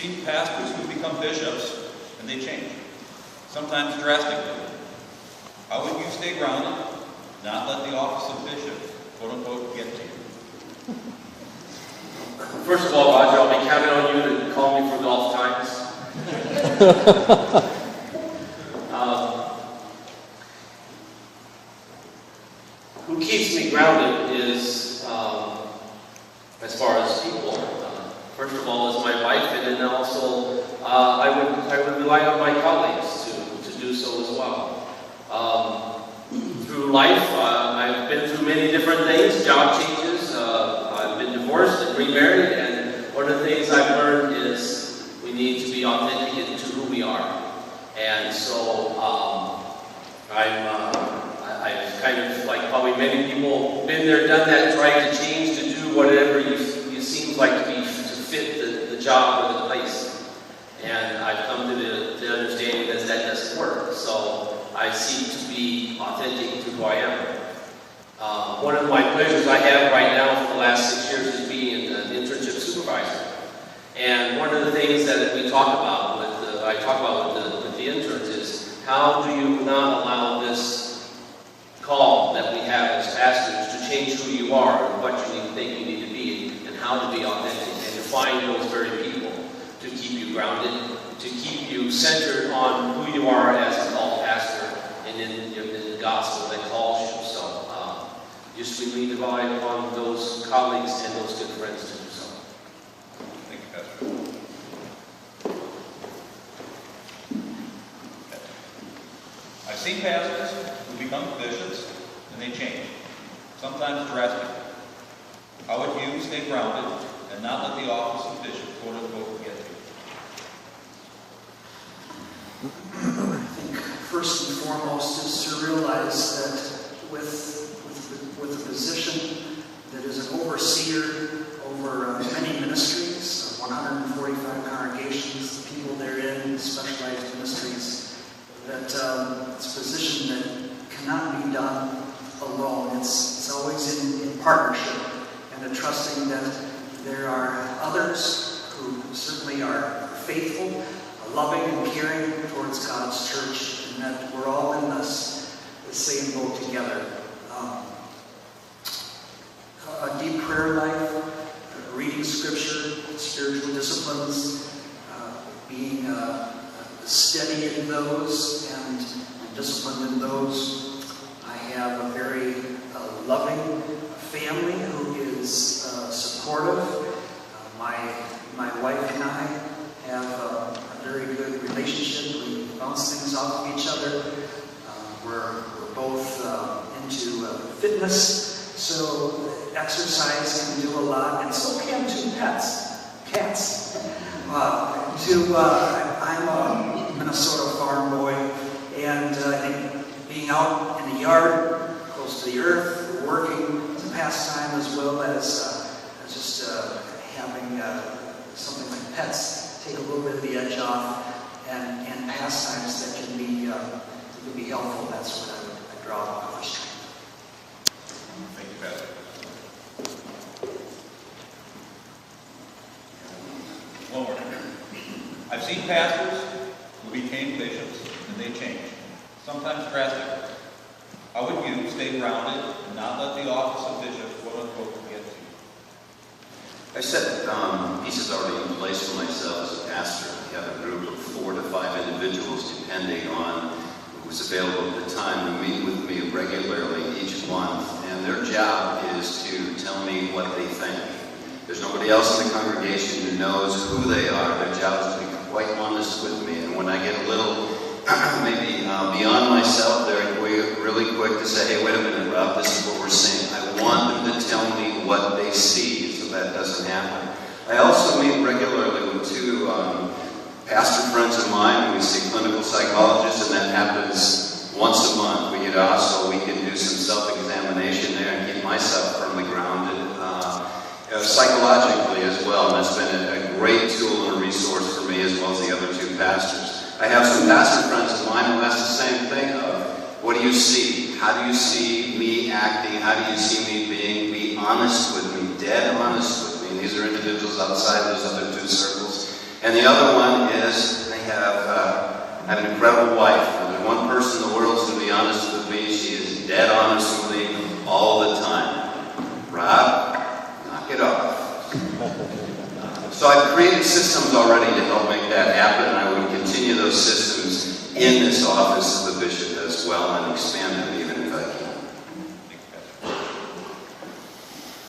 seen pastors who become bishops and they change, sometimes drastically. How would you stay grounded, not let the office of bishop, quote unquote, get to you? First of all, Roger, I'll be counting on you to call me for golf times. Who keeps me grounded is, as far as people, first of all, is my wife, and then also I would rely on my colleagues to do so as well. Through life, I've been through many different things, job changes, I've been divorced and remarried, and one of the things I've learned is we need to be authentic to who we are. And so I've kind of, like probably many people, been there, done that, tried to change, to do whatever you seem like to fit the job or the place. And I've come to the understanding that doesn't work. So I seek to be authentic to who I am. One of my pleasures I have right now for the last 6 years is being an internship supervisor. And one of the things that we talk about with the interns is how do you not allow this call that we have as pastors to change who you are and what you think you need to be, and how to be authentic, and to find those very people to keep you grounded, to keep you centered on who you are as a called pastor and in the gospel that calls you. So just we rely upon those colleagues and those good friends to do so. Thank you, Pastor. I've seen pastors who become bishops and they change, sometimes drastically. How would you stay grounded and not let the office of bishop, quote unquote, get to you? I think first and foremost is to realize that with a position that is an overseer over many ministries, 145 congregations, the people therein, specialized ministries, that it's a position that cannot be done alone. It's always in partnership, and trusting that there are others who certainly are faithful, loving and caring towards God's church, and that we're all in the same boat together. A deep prayer life, reading scripture, spiritual disciplines, being steady in those and disciplined in those. I have a very loving family who is supportive. My wife and I have a very good relationship. We bounce things off of each other. We're both into fitness, so exercise can do a lot, and so can two cats. I'm a Minnesota farm boy, and I think being out in the yard, close to the earth, working is a pastime, as well as just having something like pets take a little bit of the edge off, and pastimes that can be helpful. That's what I draw on first. Thank you, Pastor. One more. I've seen pastors who became bishops and they change, sometimes drastically. How would you stay grounded and not let the office of bishop, quote unquote, get to you? I set pieces already in place for myself as a pastor. We have a group of 4 to 5 individuals, depending on who's available at the time, who meet with me regularly each month, and their job is to tell me what they think. There's nobody else in the congregation who knows who they are. Their job is to be quite honest with me, and when I get a little maybe beyond myself, they're really quick to say, hey, wait a minute, Rob, this is what we're seeing. I want them to tell me what they see, so that doesn't happen. I also meet regularly with 2 pastor friends of mine. We see clinical psychologists, and that happens once a month. We get off so we can do some self-examination there and keep myself firmly grounded, psychologically as well. And that's been a great tool and a resource for me, as well as the other 2 pastors. I have some pastor friends of mine who ask the same thing of, what do you see? How do you see me acting? How do you see me being? Be honest with me, dead honest with me. And these are individuals outside those other 2 circles. And the other one is I have an incredible wife. If there's one person in the world who's going to be honest with me, she is dead honest with me all the time. Rob, knock it off. So I've created systems already to help make that happen, and I would continue those systems in this office of the bishop as well and expand them